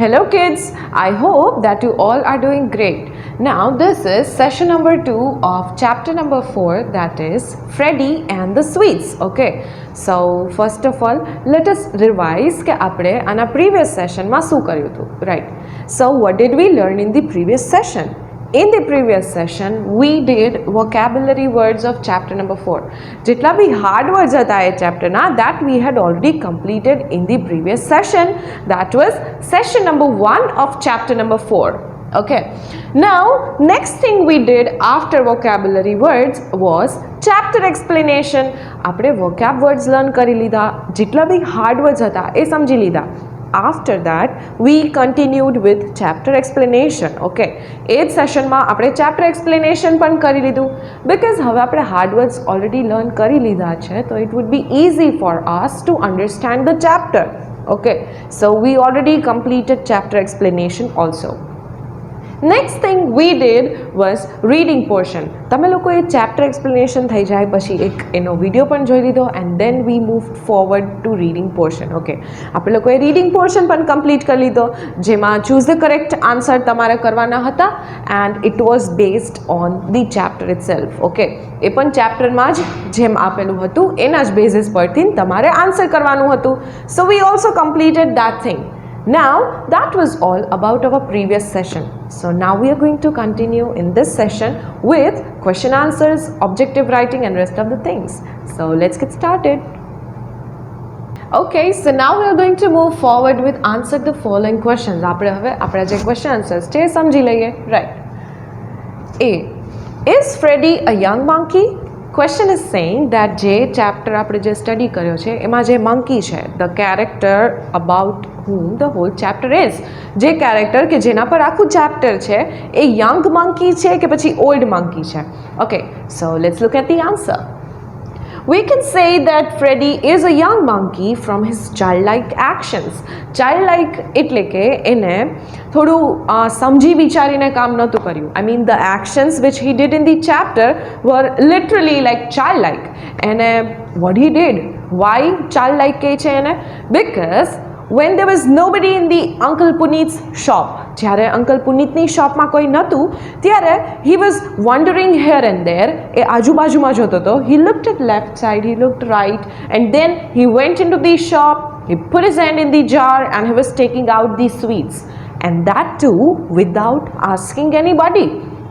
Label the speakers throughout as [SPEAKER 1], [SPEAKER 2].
[SPEAKER 1] Hello kids, I hope that you all are doing great. Now this is session number 2 of chapter number 4, that is Freddy and the Sweets. Okay, so first of all let us revise ke apne ana previous session ma શું કર્યું હતું, right? So what did we learn in the previous session? In the previous session, we did vocabulary words of chapter number 4. जितना भी hard words आता है chapter ना, that we had already completed in the previous session. That was session number 1 of chapter number 4. Okay. Now, next thing we did after vocabulary words was chapter explanation. આપણે vocab words learn કરી લીધા, જેટલા भी hard words હતા એ સમજી લીધા. After that we continued with chapter explanation. Okay, એજ સેશનમાં આપણે chapter explanation પણ કરી લીધું, because હવે આપણે hard words already learn કરી લીધા છે, તો it would be easy for us to understand the chapter. Okay, so we already completed chapter explanation also. Next thing we did was reading portion. તમે લોકો એ chapter explanation થઈ જાય પછી એક એનો વિડીયો પણ જોઈ લીધો, and then we moved forward to reading portion. Okay, આપણે લોકોએ reading portion પણ complete કરી લીધો, જેમાં choose the correct answer તમારે કરવાના હતા, and it was based on the chapter itself. Okay, એ પણ chapterમાં જ જેમ આપેલું હતું એના જ basis પરથી તમારે answer કરવાનું હતું. So we also completed that thing. Now that was all about our previous session. So now we are going to continue in this session with question answers, objective writing and rest of the things. So let's get started. Okay, so now we are going to move forward with answer the following questions. આપણે હવે આપણા જે question answers છે સમજી લઈએ. Right. A. Is Freddy a young monkey? Question is saying that જે chapter આપણે જે study કર્યો છે એમાં જે monkey છે, the character about whom the whole chapter is, જે character કે જેના પર આખું chapter છે એ young monkey છે કે પછી old monkey છે. Okay, so let's look at the answer. We can say that Freddy is a young monkey from his childlike actions. Childlike એટલે કે એને થોડું સમજી વિચારીને કામ નહોતું કર્યું. I mean the actions which he did in the chapter were literally like childlike. And what he did, why childlike કહે છે એને? Because when there was nobody in the Uncle Puneet's shop, જ્યારે અંકલ પુનીતની શોપમાં કોઈ નહોતું ત્યારે he was wandering here and there, એ આજુબાજુમાં જોતો હતો. He looked at left side, he looked right, and then he went into the shop, he put his hand in the jar and he was taking out the sweets, and that too without asking anybody.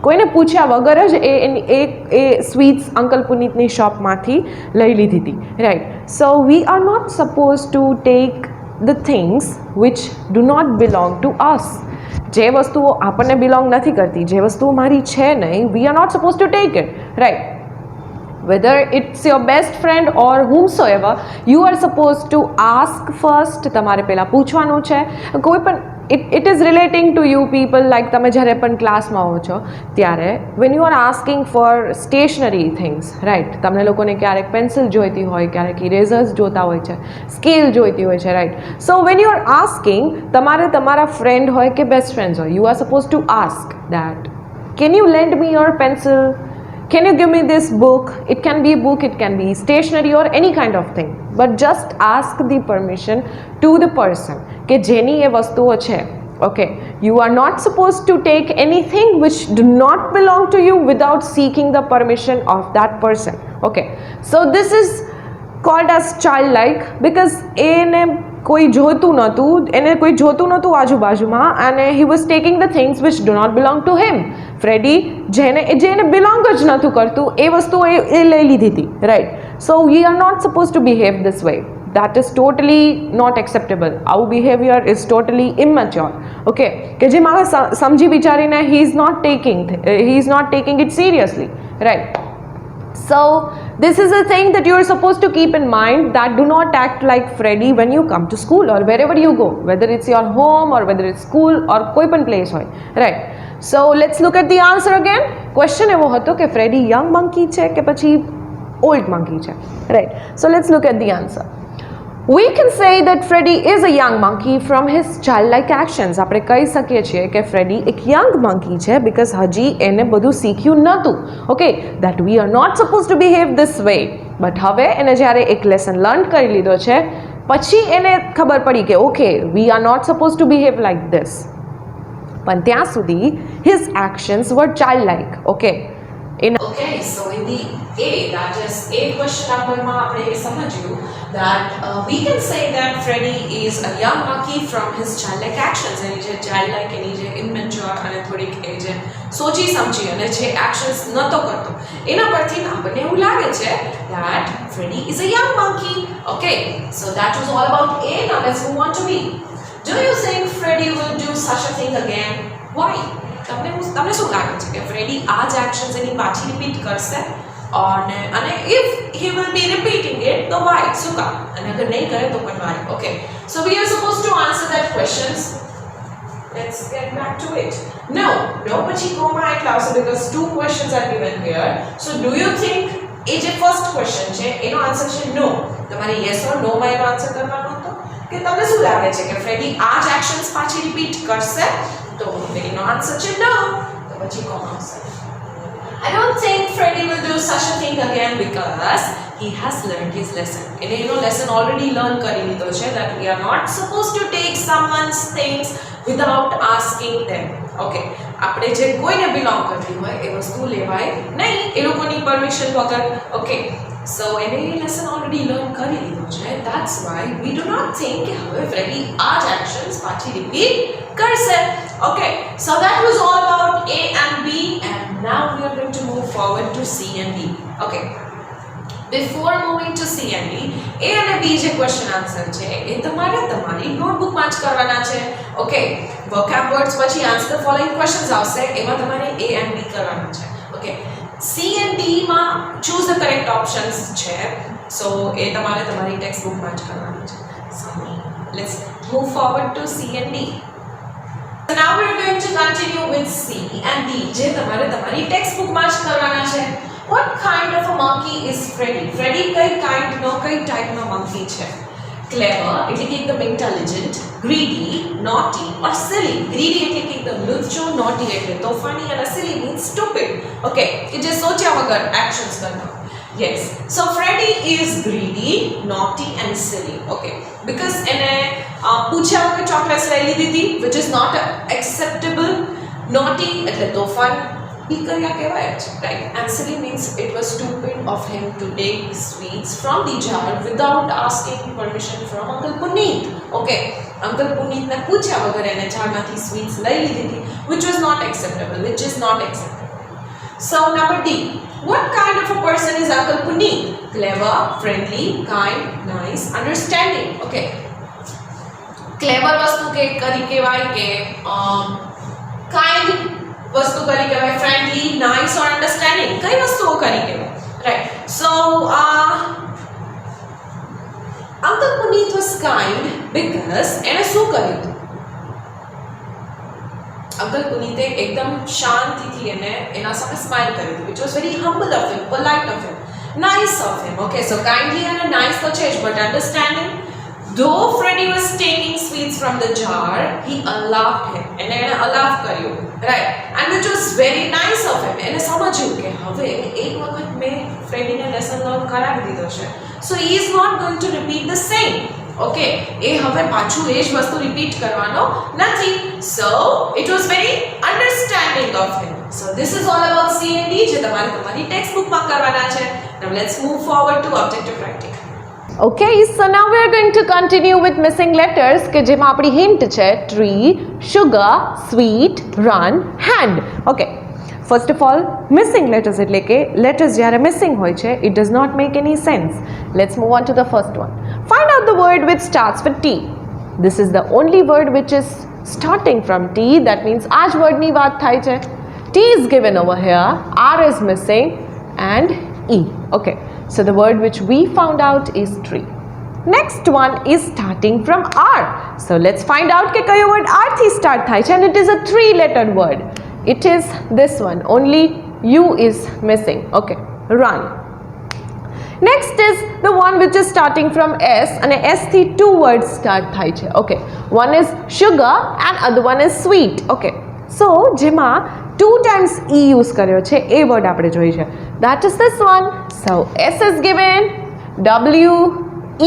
[SPEAKER 1] કોઈને પૂછ્યા વગર જ એ sweets uncle પુનીતની શોપમાંથી લઈ લીધી હતી. Right, so we are not suppose to take the things which do not belong to us. જે વસ્તુઓ આપણને belong નથી કરતી, જે વસ્તુઓ મારી છે નહીં, we are not supposed to take it, right? Whether it's your best friend or whomsoever, you are supposed to ask first. તમારે પહેલાં પૂછવાનું છે. કોઈ પણ it is relating to you people, like તમે જ્યારે પણ ક્લાસમાં હો છો ત્યારે when you are asking for stationary things, right? તમને લોકોને ક્યારેક પેન્સિલ જોઈતી હોય, ક્યારેક ઇરેઝર્સ જોતા હોય છે, સ્કેલ જોઈતી હોય છે, right? So when you are asking, તમારે તમારા ફ્રેન્ડ હોય કે બેસ્ટ ફ્રેન્ડ્સ હોય, you are supposed to ask that, can you lend me your pencil? Can you give me this book? It can be a book, it can be stationery or any kind of thing. But just ask the permission to the person કે જેની એ વસ્તુઓ છે. Okay, you are not supposed to take anything which do not belong to you without seeking the permission of that person. Okay, so this is called as childlike because એને કોઈ જોતું નહોતું, એને કોઈ જોતું નહોતું આજુબાજુમાં, and he was taking the things which do not belong to him. Freddy જેને belong જ નહોતું કરતું એ વસ્તુ એ લઈ લીધી હતી, right? So we are not supposed to behave this way. That is totally not acceptable. Our behavior is totally immature. Okay, કે જે મારે સમજી વિચારીને he is not taking it seriously, right? So this is a thing that you are supposed to keep in mind, that do not act like Freddy when you come to school or wherever you go, whether it's your home or whether it's school or koi pan place hoy, right? So let's look at the answer again. Question evo હતો કે Freddy young monkey છે કે પછી old monkey છે, right? So let's look at the answer. We can say that Freddy is a young monkey from his childlike actions. આપણે કહી શકીએ છીએ કે Freddy એક young monkey છે because હજી એને બધું શીખ્યું નહોતું. Okay, that we are not supposed to behave this way. But હવે એને જ્યારે એક lesson learn કરી લીધો છે, પછી એને ખબર પડી કે okay we are not suppose to behave like this, પણ ત્યાં સુધી his actions were child like. Okay
[SPEAKER 2] Okay, so in the A, that is A question number માં આપણે એ સમજ્યું that we can say that Freddy is a young monkey from his childlike actions. એની જે childlike એની જે immature અને થોડીક એ જે સોચી સમજી અને જે actions નતો કરતો એના પરથી આપણને એવું લાગે છે that Freddy is a young monkey. Okay, so that was all about A. Now let's move on to B. Do you think Freddy will do such a thing again? Why? તમને શું લાગે છે કે ફ્રેડી આ જ એક્શન્સ એની પાછી repeat કરશે અને if he will be repeating it તો વાય શું કામ, અને અગર નહીં કરે તો પણ why. Okay, so we are suppose to answer that questions. Let's get back to it. No પછી કોમા એટલે આવશે because two questions are given here. So do you think એ જે ફર્સ્ટ ક્વેશ્ચન છે એનો આન્સર છે નો. તમારે યસ ઓર નો માં એનો આન્સર કરવાનો હતો કે તમને શું લાગે છે કે ફ્રેડી આ જ એક્શન્સ પાછી રિપીટ કરશે? તો એનો આન્સર છે no. તો પછી કોણ આવશે? I don't think Freddy will do such a thing again because he has learned his lesson. એને એનો lesson already learn કરી લીધો છે that we are not supposed to take someone's things without asking them. Okay, આપણે જે કોઈને belong કરતી હોય એ વસ્તુ લેવાય નહીં એ લોકોની પરમિશન વગર. ઓકે, સો એને એ લેસન ઓલરેડી લર્ન કરી લીધો છે. That's why we do not think કે હવે ફ્રેડી આ જ એક્શન્સ પાછી રિપીટ કરશે. Okay, so that was all about A and B, and now we are going to move forward to C and D. Okay, before moving to C and D, A અને B જે question answer છે એ તમારે તમારી નોટબુકમાં જ કરવાના છે. Okay, vocab words પછી answer the following questions આવશે એમાં તમારે A and B કરવાના છે. ઓકે, C and D માં choose the correct options છે, so એ તમારે તમારી ટેક્સ્ટ બુકમાં જ કરવાના છે. So let's move forward to C and D. So now we are going to continue with C and D જે તમારે તમારી ટેક્સ્ટ બુકમાં જ કરવાના છે. What kind of a monkey is Freddy? Freddy કઈ kind નો કઈ type નો monkey છે? Clever એટલે કે એકદમ intelligent, greedy, naughty or silly. Greedy એટલે કે એકદમ લુચ્ચો, naughty એટલે તોફાની અને silly means stupid. Okay, કે જે સોચ્યા વગર actions કરતા. Yes, so Freddy is greedy, naughty and silly. Okay, because એને પૂછ્યા વગર ચોકલેટ્સ લઈ લીધી હતી which is not acceptable. Naughty એટલે તોફાન ही કર્યા કહેવાય છે, right? And silly means it was stupid of him to take sweets from the jar without asking permission from Uncle Puneet. Okay, Uncle Puneet ને પૂછ્યા વગર એને જારમાંથી sweets લઈ લીધી હતી which was not acceptable, which is not acceptable. So number D, what kind of a person is Uncle Puneet? Clever, friendly, kind, nice, understanding. Okay, clever વસ્તુ કે કરી કહેવાય કે kind વસ્તુ કરી કહેવાય, friendly, nice or understanding કઈ વસ્તુઓ કરી કહેવાય, right? So Uncle Puneet was kind because એને શું કર્યું હતું? Uncle Puneete એકદમ શાંતિથી એને એના સામે સ્માઇલ કરી હતી which was very humble of him, polite of him, nice of him. Okay, so kindly and nice તો છે જ, but understanding. Though Freddy was taking sweets from the jar, he allowed him. એને allow કર્યું, right? And which was very nice of him. એને સમજ્યું કે હવે એક વખત મેં ફ્રેડીને લેસન લર્ન કરાવી દીધો છે, so he is not going to repeat the same. Okay, એ હવે પાછું એ જ વસ્તુ રિપીટ કરવાનો નથી. So it was very understanding of him. So this is all about C and D જે તમારે તમારી ટેક્સ્ટ બુકમાં કરવાના છે. Now let's move forward to objective writing.
[SPEAKER 1] Okay, so now we are going to continue with missing letters કે જેમાં આપણી hint છે tree, sugar, sweet, run, hand. Okay, first of all missing letters એટલે કે letters જ્યારે missing હોય છે it does not make any sense. Let's move on to the first one. Find out the word which starts with T. This is the only word which is starting from T, that means આ જ word ની વાત થાય છે. T is given over here, R is missing and E. Okay, so the word which we found out is tree. Next one is starting from R. So let's find out કે કયો word R થી start થાય છે, and it is a 3-lettered word. It is this one, only U is missing. Okay, run. Next is the one which is starting from S, and S થી 2 words start થાય છે. Okay, one is sugar and other one is sweet. Okay, so જેમાં 2 times E use કર્યો છે એ word આપણે જોઈ છે, that is this one. So S is given, W,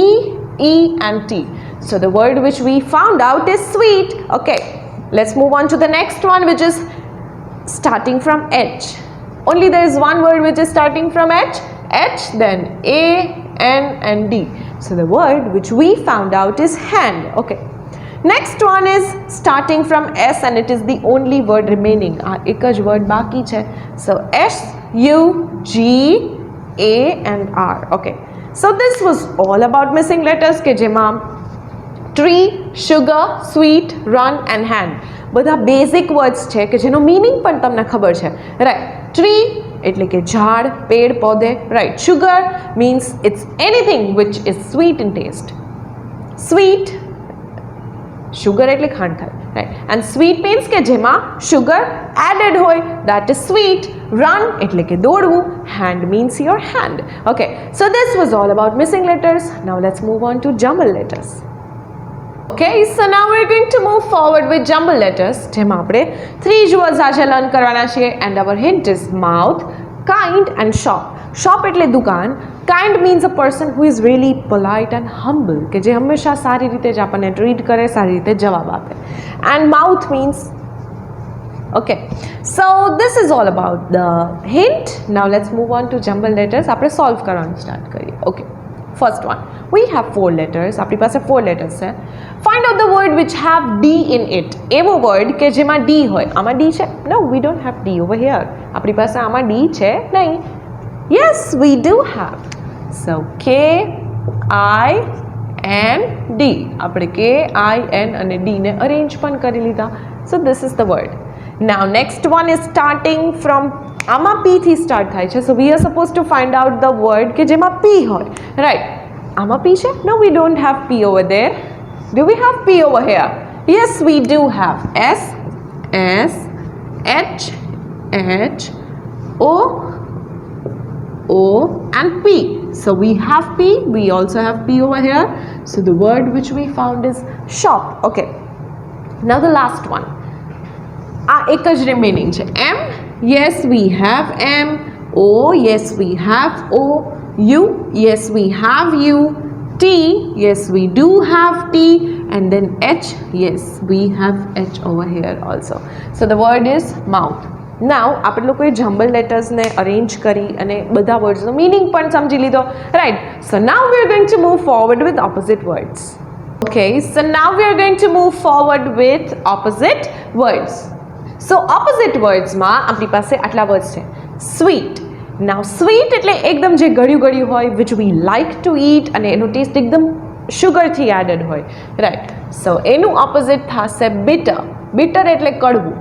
[SPEAKER 1] E E and T. So the word which we found out is sweet. Okay, let's move on to the next one, which is starting from H. Only there is one word which is starting from H, then A, N and D. So the word which we found out is hand. Okay, next one is starting from S and it is the only word remaining. એક જ word બાકી છે. So S, U, G, A and R. Okay, so this was all about missing letters કે જેમાં tree, sugar, sweet, run and hand બધા basic words છે કે જેનો meaning પણ તમને ખબર છે, right? Tree એટલે કે ઝાડ, pad, પૌધે, right? Sugar means it's anything which is sweet in taste. Sweet, sugar એટલે ખાંડ થાય, right? And sweet means કે જેમાં sugar added હોય, that is sweet. Run એટલે કે દોડવું. Hand means your hand. Okay, so this was all about missing letters. Now let's move on to jumble letters. Okay, so now we're going to move forward with jumble letters. જેમાં આપણે 3 words આજે learn કરવાના છીએ and our hint is mouth, kind and shop. Shop એટલે દુકાન. Kind means a person who is really polite and humble કે જે હંમેશા સારી રીતે જ આપણને ટ્રીટ કરે, સારી રીતે જવાબ આપે. And mouth means okay, so this is all about the hint. Now let's move on to jumble letters. આપણે solve કરવાનું start કરીએ. Okay, first one, we have 4 letters. આપણી પાસે 4 letters છે. Find out the word which have D in it. એવો word કે જેમાં D હોય. આમાં D છે? No, we don't have D over here. આપણી પાસે આમાં D છે? નહીં. Yes, we do have. So K, I, N, D. આપણે K, I, N અને D ને arrange પણ કરી લીધા. So this is the word. Now next one is starting from આમાં P થી start થાય છે. So we are supposed to find out the word કે જેમાં P હોય. Right? આમાં P છે? No, we don't have P over there. Do we have P over here? Yes, we do have. S, S, H, H, O, O and P. So we have P, we also have P over here. So the word which we found is shop. Okay, now the last one. એક જ remaining છે. M, yes we have M. O, yes we have O. U, yes we have U. T, yes we do have T. And then H, yes we have H over here also. So the word is mouth. Now આપણે લોકોએ jumble letters ને arrange કરી અને બધા words નો meaning પણ સમજી લીધો, right? So now we are going to move forward with opposite words. Okay, so now we are going to move forward with opposite words. So opposite words માં આપણી પાસે આટલા words છે. Sweet. Now sweet એટલે એકદમ જે ગળ્યું ગળ્યું હોય, which we like to eat અને એનો ટેસ્ટ એકદમ sugar થી added હોય, right? So એનું opposite થશે bitter. Bitter એટલે કડવું.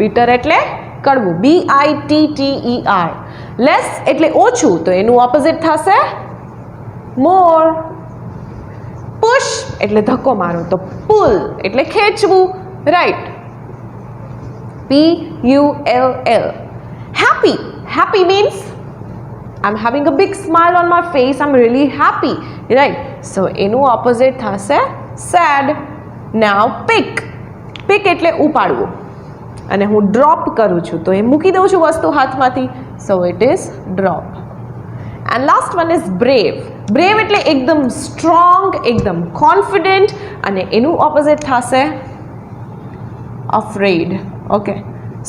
[SPEAKER 1] Bitter એટલે કડવું. B-I-T-T-E-R. Less એટલે ઓછું, તો એનું opposite થશે more. Push એટલે ધક્કો મારો, તો pull એટલે ખેંચવું, right? P-U-L-L. Happy. Happy means I'm having a big smile on my face. I'm really happy, right? So એનું opposite થશે sad. Now pick. Pick એટલે ઉપાડવું. અને હું drop કરું છું, તો એ મૂકી દઉં છું વસ્તુ હાથમાંથી. So it is drop. And last one is brave. Brave એટલે એકદમ strong, એકદમ confident અને એનું opposite થશે afraid. Okay,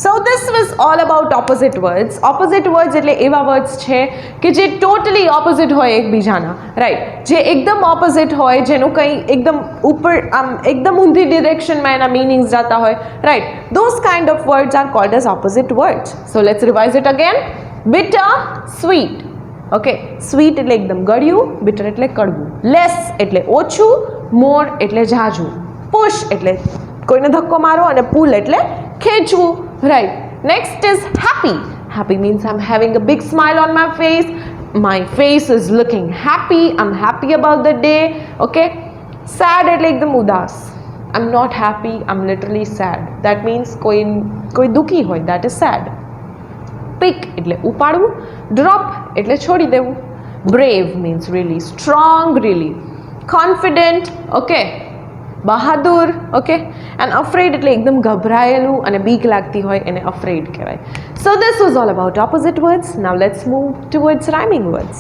[SPEAKER 1] so this was all about opposite words. Opposite words એટલે એવા words છે કે જે totally opposite હોય એકબીજાના, right? જે એકદમ opposite હોય, જેનું કંઈ એકદમ ઉપર એકદમ ઊંધી directionમાં એના meanings જાતા હોય, right? Those kind of words are called as opposite words. So let's revise it again. Bitter, sweet. Okay, sweet એટલે એકદમ ગળ્યું, bitter એટલે કડવું. Less એટલે ઓછું, more એટલે ઝાઝું. Push એટલે કોઈને ધક્કો મારો અને pull એટલે ખેંચવું, right? Next is happy. Happy means I'm having a big smile on my face. My face is looking happy. I'm happy about the day. Okay? Sad એટલે એકદમ ઉદાસ. I'm not happy. I'm literally sad. That means કોઈ દુખી હોય. That is sad. Pick એટલે ઉપાડવું. Drop એટલે છોડી દેવું. Brave means really strong, really confident. Okay? Bahadur. Okay, and afraid એટલે એકદમ ગભરાયેલું અને બીક લાગતી હોય એને afraid કહેવાય. So this was all about opposite words. Now let's move towards rhyming words.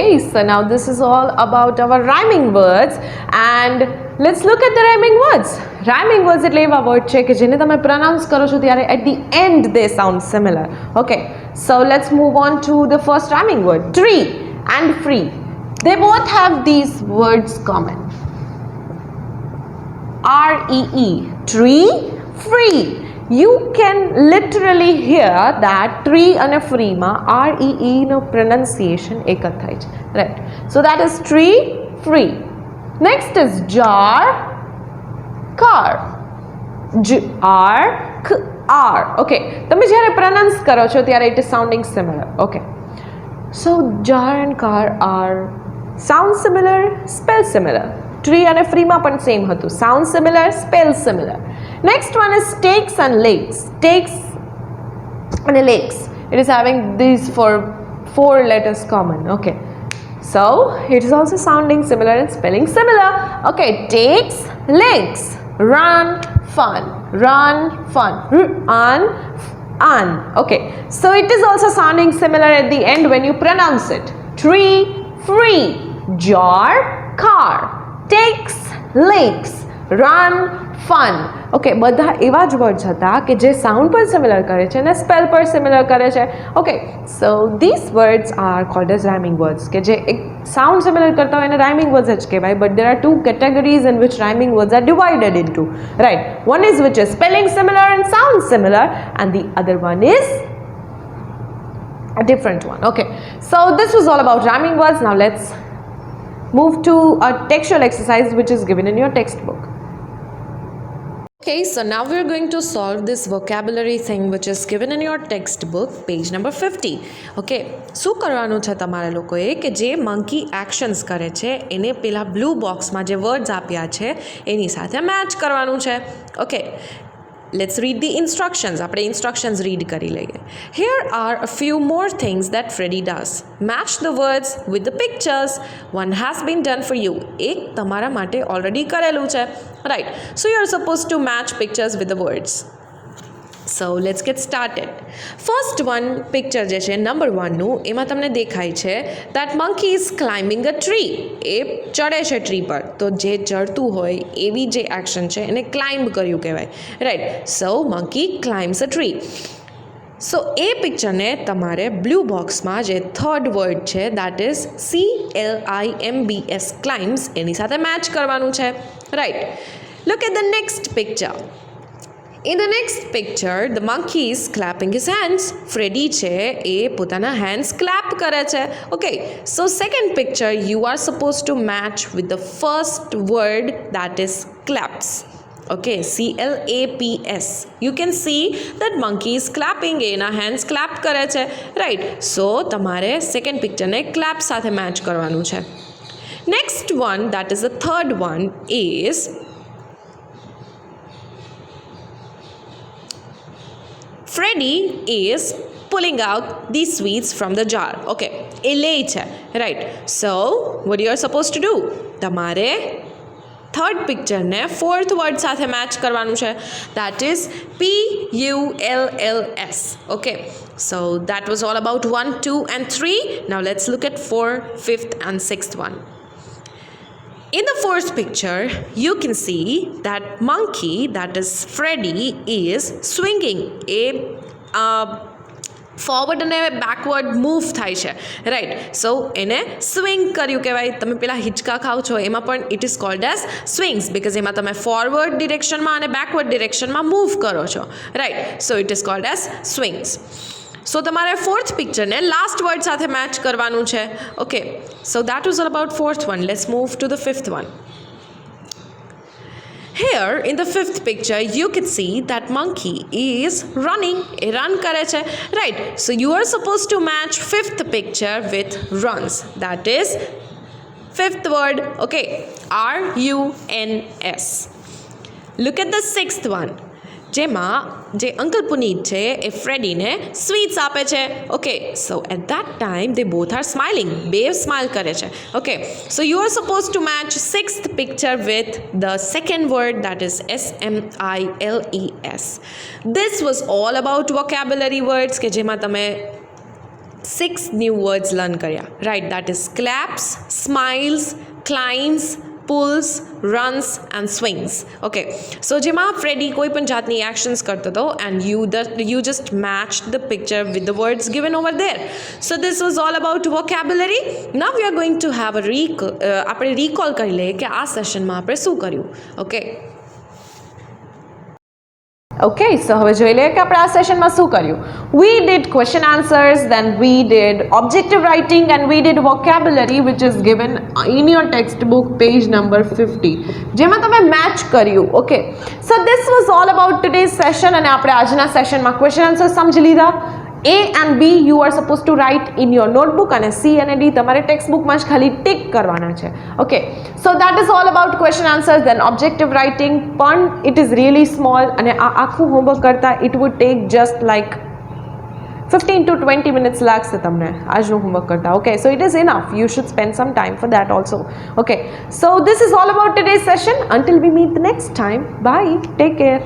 [SPEAKER 1] Okay, so now this is all about our rhyming words and let's look at the rhyming words. Rhyming words એટલે એવા word છે કે જેને તમે pronounce કરો છો ત્યારે at the end they sound similar. Okay, so let's move on to the first rhyming word, tree and free. They both have these words common. R-E-E, tree, free. You can literally hear that tree and free ma R-E-E no pronunciation ek જ થાય છે, right? So that is tree, free. Next is jar, car. J-R, K-R. Okay, તમે જ્યારે pronounce કરો છો ત્યારે it is sounding similar. Okay, so jar and car are sound similar, spell similar. Tree and free ma પણ same હતું, sound similar, spell similar. Next one is stakes and lakes. Stakes and lakes. It is having these four letters common. Okay, so it is also sounding similar and spelling similar. Okay, takes, lakes, run, fun, un. Okay, so it is also sounding similar at the end when you pronounce it. Tree, free, jar, car, takes, lakes, run, fun. Okay, બધા એવા જ words હતા કે જે sound પર similar કરે છે અને સ્પેલ પર સિમિલર કરે છે. Okay, so this words R cold as rhyming words કે જે એક સાઉન્ડ સિમિલર કરતા હોય એને રાઇમિંગ વર્ડ્સ જ કહેવાય. But there are two categories in which rhyming words are divided into, right? One is which is spelling similar and sound similar and the other one is a different one. Okay, so this was all about rhyming words. Now let's move to a textual exercise which is given in your textbook. Okay, so now we're going to solve this vocabulary thing which is given in your textbook, page number 50. Okay, શું કરવાનું છે તમારે લોકોએ કે જે monkey actions કરે છે એને પેલા બ્લુ બોક્સમાં જે વર્ડ્સ આપ્યા છે એની સાથે મેચ કરવાનું છે. Okay, let's read the instructions. આપણે instructions read કરી લઈએ. Here are a few more things that Freddy does. Match the words with the pictures. One has been done for you. એક તમારા માટે already કરેલું છે, right? So you're supposed to match pictures with the words. So let's get started. First one picture જે છે number 1 નું, એમાં તમને દેખાય છે that monkey is climbing a tree. એ ચડે છે ટ્રી પર. તો જે ચડતું હોય એવી જે એક્શન છે એને ક્લાઇમ્બ કર્યું કહેવાય, right? So monkey climbs a tree. So એ પિક્ચરને તમારે બ્લુ બોક્સમાં જે થર્ડ વર્ડ છે દેટ ઇઝ CLIMBS, ક્લાઇમ્સ, એની સાથે મેચ કરવાનું છે, right? Look at the next picture. In the next picture, the monkey is clapping his hands. Freddy છે એ પોતાના hands clap કરે છે. Okay, so second picture you are supposed to match with the first word that is claps. Okay, CLAPS. You can see that monkey is clapping, એના hands clap કરે છે, right? So તમારે second picture ને clap સાથે match કરવાનું છે. Next one, that is the third one, is Freddy is pulling out these sweets from the jar. Okay, એ લે છે, right? So what you are supposed to do? તમારે third પિક્ચરને fourth word સાથે match કરવાનું છે, that is PULLS. Okay, so that was all about 1, 2 and 3. Now let's look at 4, 5th and 6th one. In the first picture, you can see that monkey, that is Freddy, is swinging. A forward અને backward move થાય છે, right? સો એને swing કર્યું કહેવાય. તમે પેલા હિંચકા ખાઓ છો એમાં પણ it is called as swings, because એમાં તમે ફોરવર્ડ ડિરેક્શનમાં અને બેકવર્ડ ડિરેક્શનમાં મૂવ કરો છો, right? So it is called as swings. So તમારે ફોર્થ પિક્ચરને લાસ્ટ વર્ડ સાથે મેચ કરવાનું છે. Okay, so that was all about fourth one. Let's move to the fifth one. Here in the fifth picture you can see that monkey is running. A run કરે છે, right? So you are supposed to match fifth picture with runs. That is fifth word. Okay, RUNS. Look at the sixth one. જેમાં જે uncle પુનીત છે એ ફ્રેડીને sweets આપે છે. Okay, so at that time they both are smiling. બે smile કરે છે. Okay, so you are suppose to match sixth picture with the second word that is SMILES. This was all about vocabulary words કે જેમાં તમે 6 new words learn કર્યા, right. That is claps, smiles, climbs, pulls, runs and swings. Okay, so જેમાં Freddy કોઈ પણ જાતની actions કરતો હતો and you just match the picture with the words given over there. So this was all about vocabulary. Now we are going to have આપણે recall કરી લઈએ કે આ સેશનમાં આપણે શું કર્યું. ઓકે, સો હવે જોઈ લઈએ કે આપણે આ સેશનમાં શું કર્યું. We did question answers, then we did objective writing and we did vocabulary which is given in your text book page number 50, જેમાં તમે મેચ કર્યું. Okay, so this was all about today's session. અને આપણે આજના સેશનમાં ક્વેશ્ચન આન્સર સમજી લીધા. A and B you are supposed to write in your notebook અને C અને D તમારે ટેક્સ્ટ બુકમાં જ ખાલી ટિક કરવાના છે. Okay, so that is all about question answers. Then objective writing પણ ઇટ ઇઝ રિયલી સ્મોલ અને આ આખું હોમવર્ક કરતાં it would take just like 15 to 20 minutes લાગશે તમને આજનું હોમવર્ક કરતાં. Okay, so it is enough. You should spend some time for that also. Okay, so this is all about today's session. Until we meet the next time, bye, take care.